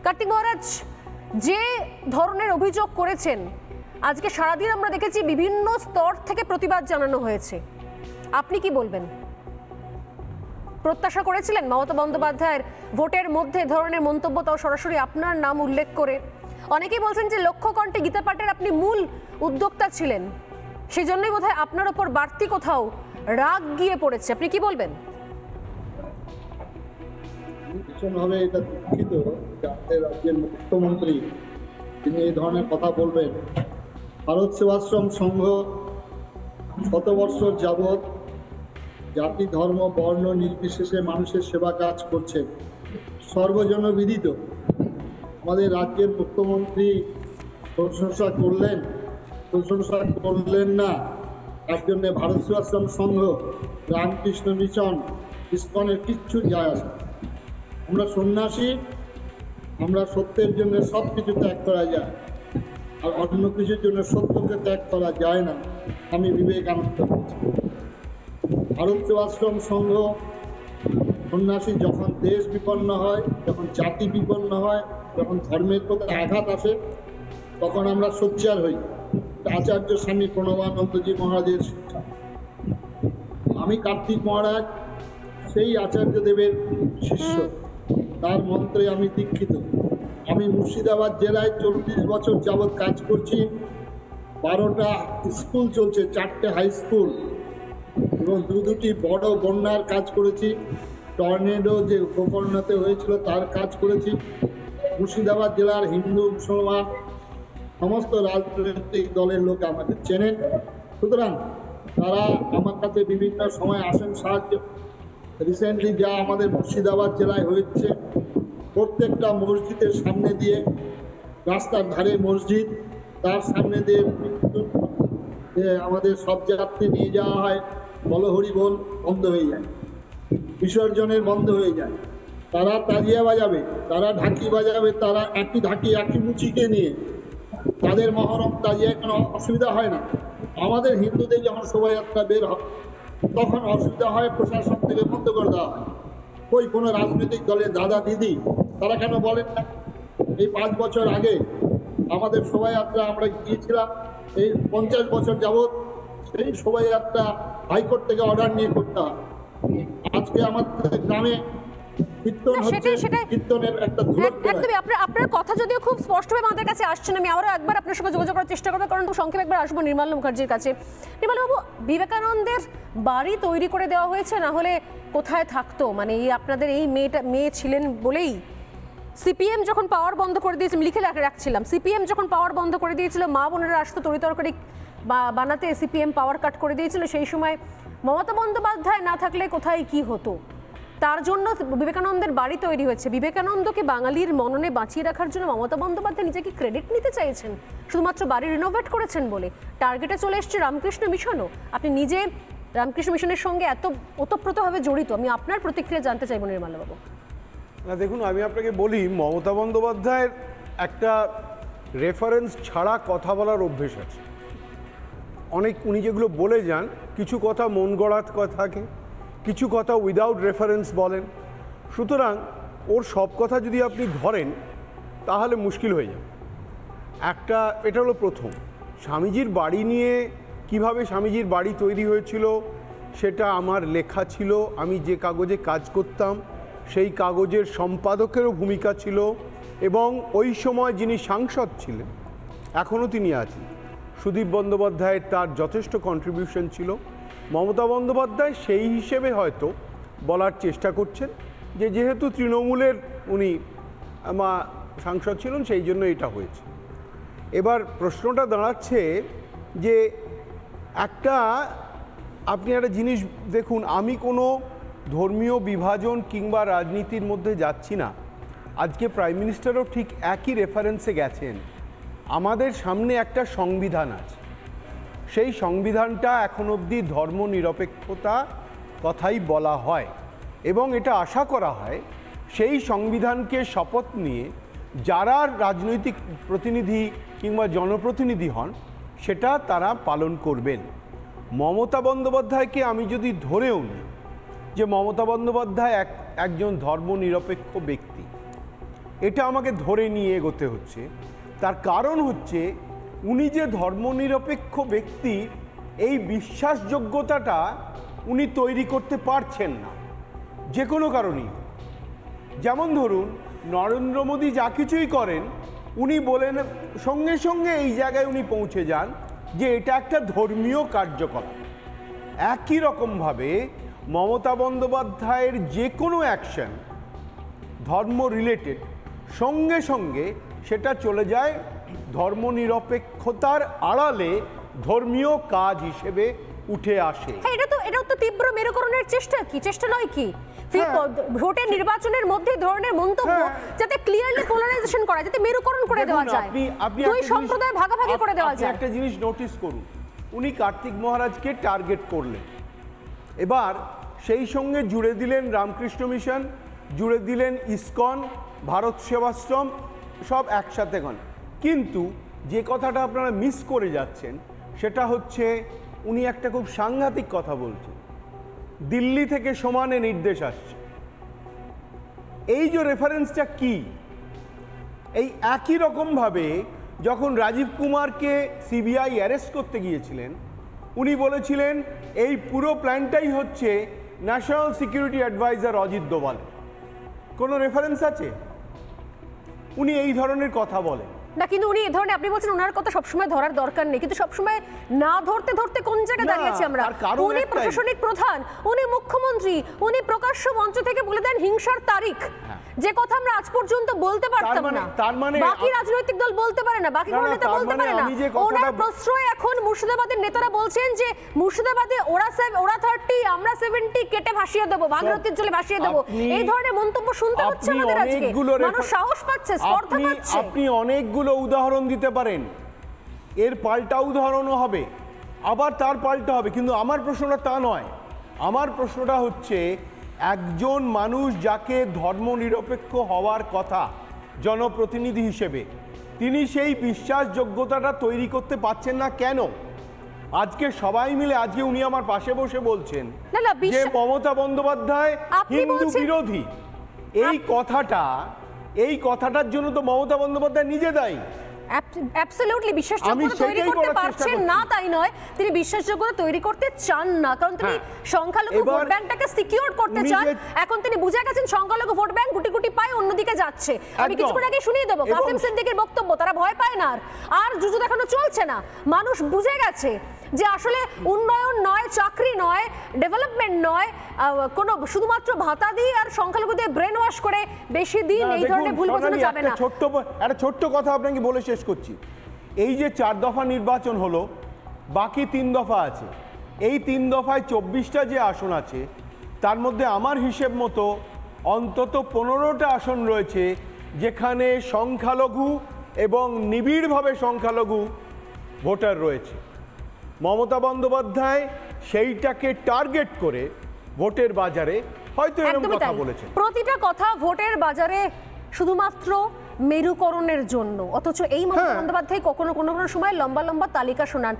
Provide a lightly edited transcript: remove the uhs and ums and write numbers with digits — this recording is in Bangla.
কার্তিক মহারাজ, যে ধরনের অভিযোগ করেছেন, আজকে সারাদিন আমরা দেখেছি বিভিন্ন স্তর থেকে প্রতিবাদ জানানো হয়েছে। আপনি কি বলবেন? প্রত্যাশা করেছিলেন মমতা বন্দ্যোপাধ্যায়ের ভোটের মধ্যে ধরনের মন্তব্য, তাও সরাসরি আপনার নাম উল্লেখ করে? অনেকেই বলছেন যে লক্ষ্যকণ্ঠে গীতা পাঠের আপনি মূল উদ্যোক্তা ছিলেন, সেই জন্যই বোধহয় আপনার ওপর বাড়তি কোথাও রাগ গিয়ে পড়েছে। আপনি কি বলবেন? ভীষণভাবে এটা দুঃখিত যে আমাদের রাজ্যের মুখ্যমন্ত্রী তিনি এই ধরনের কথা বলবেন। ভারত সেবাশ্রম সংঘ শত বৎসর যাবৎ জাতি, ধর্ম, বর্ণ নির্বিশেষে মানুষের সেবা কাজ করছে, সর্বজনবিদিত। আমাদের রাজ্যের মুখ্যমন্ত্রী প্রশংসা করলেন না, তার জন্য ভারত সেবাশ্রম সংঘ, রামকৃষ্ণ মিশন, ইসকনের কিচ্ছু যায় আসে। আমরা সন্ন্যাসী, আমরা সত্যের জন্য সব কিছু ত্যাগ করা যায়, আর অন্য কিছুর জন্য সত্যকে ত্যাগ করা যায় না। আমি বিবেকানন্দ বলছি। ভারত সেবাশ্রম সংঘ সন্ন্যাসী যখন দেশ বিপন্ন হয়, যখন জাতি বিপন্ন হয়, যখন ধর্মের প্রতি আঘাত আসে, তখন আমরা সোচ্চার হই। আচার্য স্বামী প্রণবানন্দজি মহারাজের শিক্ষা। আমি কার্তিক মহারাজ সেই আচার্যদেবের শিষ্য, তার মন্ত্রে আমি দীক্ষিত। আমি মুর্শিদাবাদ জেলায় 40 বছর যাবৎ কাজ করছি। 12টা স্কুল চলছে, 4টে হাই স্কুল এবং দুটি বড় বন্যার কাজ করেছি। টর্নেডো যে গোকর্ণতে হয়েছিল তার কাজ করেছি। মুর্শিদাবাদ জেলার হিন্দু, মুসলমান সমস্ত রাজনৈতিক দলের লোক আমাদের চেনেন, সুতরাং তারা আমার কাছে বিভিন্ন সময় আসেন সাহায্য। রিসেন্টলি যা আমাদের মুর্শিদাবাদ জেলায় হয়েছে, প্রত্যেকটা মসজিদের সামনে দিয়ে, রাস্তার ধারে মসজিদ, তার সামনে দিয়ে আমাদের সব যাত্রী নিয়ে যাওয়া হয়, বলহরি বল বন্ধ হয়ে যায়, বিসর্জনের বন্ধ হয়ে যায়। তারা তাজিয়া বাজাবে, তারা ঢাকি বাজাবে, তারা একই ঢাকি একই মুচিকে নিয়ে তাদের মহরম তাজিয়ায় কোনো অসুবিধা হয় না। আমাদের হিন্দুদের যখন শোভাযাত্রা বের হয় তখন অসুবিধা হয়, প্রশাসন থেকে বন্ধ করে দেওয়া হয়। ওই কোনো রাজনৈতিক দলের দাদা দিদি তারা কেন বলেন না? এই 5 বছর আগে আমাদের শোভাযাত্রা আমরা গিয়েছিলাম, এই 50 বছর যাবৎ সেই শোভাযাত্রা হাইকোর্ট থেকে অর্ডার নিয়ে করতে হয়। আজকে আমাদের গ্রামে আপনার কথা যদিও খুব স্পষ্টভাবে আমাদের কাছে আসছেন, আমি আবারও একবার আপনার সঙ্গে যোগাযোগ করার চেষ্টা করবো, কারণ সংক্ষেপে একবার আসবো নির্মলা মুখার্জির কাছে। নির্মলাবাবু, বিবেকানন্দের বাড়ি তৈরি করে দেওয়া হয়েছে, না হলে কোথায় থাকতো? মানে এই আপনাদের এই মেয়ে ছিলেন বলেই সিপিএম যখন পাওয়ার বন্ধ করে দিয়েছিল, লিখে রাখছিলাম, সিপিএম যখন পাওয়ার বন্ধ করে দিয়েছিল, মা বোনেরা আসতো তরিতরকারি বানাতে, সিপিএম পাওয়ার কাট করে দিয়েছিল, সেই সময় মমতা বন্দ্যোপাধ্যায় না থাকলে কোথায় কি হতো? তার জন্য বিবেকানন্দের বাড়ি তৈরি হয়েছে। বিবেকানন্দকে বাঙালির মননে বাঁচিয়ে রাখার জন্য মমতা বন্দ্যোপাধ্যায় নিজেকে ক্রেডিট নিতে চাইছেন শুধুমাত্র বাড়ি রিনোভেট করেছেন বলে। টার্গেটে চলে এসছে রামকৃষ্ণ মিশনও। আপনি নিজে রামকৃষ্ণ মিশনের সঙ্গে এত ওতপ্রোতভাবে জড়িত, আমি আপনার প্রতিক্রিয়া জানতে চাইব নির্মলাবাবু। না দেখুন, আমি আপনাকে বলি, মমতা বন্দ্যোপাধ্যায়ের একটা রেফারেন্স ছাড়া কথা বলার অভ্যেস আছে। উনি যেগুলো বলে যান, কিছু কথা মন গড়াত থাকে, কিছু কথা উইদাউট রেফারেন্স বলেন। সুতরাং ওর সব কথা যদি আপনি ধরেন তাহলে মুশকিল হয়ে যাবে। এটা হলো প্রথম। স্বামীজির বাড়ি নিয়ে কিভাবে স্বামীজির বাড়ি তৈরি হয়েছিল সেটা আমার লেখা ছিল। আমি যে কাগজে কাজ করতাম সেই কাগজের সম্পাদকেরও ভূমিকা ছিল, এবং ওই সময় যিনি সাংসদ ছিলেন, এখনও তিনি আছেন, সুদীপ বন্দ্যোপাধ্যায়ের তার যথেষ্ট কন্ট্রিবিউশন ছিল। মমতা বন্দ্যোপাধ্যায় সেই হিসেবে হয়তো বলার চেষ্টা করছেন যে যেহেতু তৃণমূলের উনি সাংসদ ছিলেন সেই জন্য এটা হয়েছে। এবার প্রশ্নটা দাঁড়াচ্ছে যে আপনি একটা জিনিস দেখুন, আমি কোনো ধর্মীয় বিভাজন কিংবা রাজনীতির মধ্যে যাচ্ছি না। আজকে প্রাইম মিনিস্টারও ঠিক একই রেফারেন্সে গেছেন। আমাদের সামনে একটা সংবিধান আছে, সেই সংবিধানটা এখন অবধি ধর্মনিরপেক্ষতা কথাই বলা হয়, এবং এটা আশা করা হয় সেই সংবিধানকে শপথ নিয়ে যারা রাজনৈতিক প্রতিনিধি কিংবা জনপ্রতিনিধি হন সেটা তারা পালন করবেন। মমতা বন্দ্যোপাধ্যায়কে আমি যদি ধরেও নিই যে মমতা বন্দ্যোপাধ্যায় একজন ধর্মনিরপেক্ষ ব্যক্তি, এটা আমাকে ধরে নিয়ে এগোতে হচ্ছে। তার কারণ হচ্ছে উনি যে ধর্মনিরপেক্ষ ব্যক্তি, এই বিশ্বাসযোগ্যতাটা উনি তৈরি করতে পারছেন না যে কোনো কারণেই। যেমন ধরুন নরেন্দ্র মোদী যা কিছুই করেন, উনি বলেন সঙ্গে সঙ্গে এই জায়গায় উনি পৌঁছে যান যে এটা একটা ধর্মীয় কার্যকলাপ। একই রকমভাবে মমতা বন্দ্যোপাধ্যায়ের যে কোনো অ্যাকশন ধর্ম রিলেটেড, সঙ্গে সঙ্গে সেটা চলে যায় ধর্মনিরপেক্ষতার আড়ালে ধর্মীয় কাজ হিসেবে উঠে আসে। হ্যাঁ, এটাও তো তীব্র মেরুকরণের চেষ্টা, কি চেষ্টা নয় কি? ভোটের নির্বাচনের মধ্যে ধরনের মন্তব্য যাতে ক্লিয়ারলি পোলারাইজেশন করা, যাতে মেরুকরণ করে দেওয়া যায়, দুই সম্প্রদায় ভাগাভাগি করে দেওয়া যায়। একটা জিনিস নোটিস করুন, উনি কার্তিক মহারাজকে টার্গেট করলেন, এবার সেই সঙ্গে জুড়ে দিলেন রামকৃষ্ণ মিশন, জুড়ে দিলেন ইসকন, ভারত সেবাশ্রম, সব একসাথে গণ। কিন্তু যে কথাটা আপনারা মিস করে যাচ্ছেন সেটা হচ্ছে উনি একটা খুব সাংঘাতিক কথা বলছেন, দিল্লি থেকে সমানে নির্দেশ আসছে। এই যে রেফারেন্সটা কি? এই একই রকমভাবে যখন রাজীব কুমারকে সিবিআই অ্যারেস্ট করতে গিয়েছিলেন, উনি বলেছিলেন এই পুরো প্ল্যানটাই হচ্ছে national security adviser Ajit Doval. কোনো রেফারেন্স আছে? উনি এই ধরনের কথা বলেন না, কিন্তু উনি এই ধরনের, আপনি বলছেন ওনার কথা সবসময় ধরার দরকার নেই, কিন্তু সবসময় না ধরতে ধরতে কোন জায়গায় দাঁড়িয়েছি আমরা? উনি প্রশাসনিক প্রধান, উনি মুখ্যমন্ত্রী, উনি প্রকাশ্য মঞ্চ থেকে বলে দেন হিংসার তারিখ, যে কথা আমরা আজ পর্যন্ত বলতে পারতাম না, বাকি রাজনৈতিক দল বলতে পারে না, বাকি কোনো নেতা বলতে পারে না। ওনার প্রশ্রয় এখন মুর্শিদাবাদের নেতারা বলছেন যে মুর্শিদাবাদে ওরা 30 আমরা 70 কেটে ভাসিয়ে দেবো, ভাগীরথীর জলে ভাসিয়ে দেবো। এই ধরনের মন্তব্য শুনতে হচ্ছে আমাদের আজকে। মানুষ সাহস পাচ্ছে, স্পর্ধা পাচ্ছে। আপনি অনেকগুলো উদাহরণ দিতে পারেন, এর পাল্টা উদাহরণও হবে, আবার তার পাল্টা হবে, কিন্তু আমার প্রশ্নটা তা নয়। আমার প্রশ্নটা হচ্ছে একজন মানুষ যাকে ধর্মনিরপেক্ষ হওয়ার কথা জনপ্রতিনিধি হিসেবে, তিনি সেই বিশ্বাসযোগ্যতাটা তৈরি করতে পারছেন না কেন? আজকে সবাই মিলে, আজকে উনি আমার পাশে বসে বলছেন যে মমতা বন্দ্যোপাধ্যায় হিন্দু বিরোধী। এই কথাটার জন্য তো মমতা বন্দ্যোপাধ্যায় নিজে দায়ী। অ্যাবসলিউটলি বিশ্বাসযোগ্যতা তৈরি করতে পারছেন না তাই নয়, তিনি বিশ্বাসযোগ্যতা তৈরি করতে চান না, কারণ তিনি সংখ্যালঘু ভোট ব্যাংকটাকে সিকিউর করতে চান। এখন তিনি বুঝে গেছেন সংখ্যালঘু ভোট ব্যাংক গুটি গুটি পায় অন্যদিকে যাচ্ছে। আমি কিছুক্ষণ আগে শুনিয়ে দেবো কাসিম সিদ্দিকীর বক্তব্য, তারা ভয় পায় না, আর যুদ্ধ দেখানো চলছে না। মানুষ বুঝে গেছে যে আসলে উন্নয়ন নয়, চাকরি নয়, ডেভেলপমেন্ট নয়, কোনো শুধুমাত্র ভাতা দিয়ে আর সংখ্যালঘুদের ব্রেন ওয়াশ করে বেশি দিন এই ধরনের ভুল বোঝানো যাবে না। একটা ছোট্ট কথা আপনাকে বলে শেষ করছি। এই যে 4 দফা নির্বাচন হলো, বাকি 3 দফা আছে। এই 3 দফায় 24টা যে আসন আছে, তার মধ্যে আমার হিসেব মতো অন্তত 15টা আসন রয়েছে যেখানে সংখ্যালঘু এবং নিবিড়ভাবে সংখ্যালঘু ভোটার রয়েছে। মমতা বন্দ্যোপাধ্যায় সেইটাকে টার্গেট করে ভোটের বাজারে হয়তো এরকম কথা বলেছেন। প্রতিটা কথা ভোটের বাজারে শুধুমাত্র মেরুকরণের জন্য, অথচ এই মমতা বন্দ্যোপাধ্যায় কখনো কোনো সময় লম্বা লম্বা তালিকা শোনান।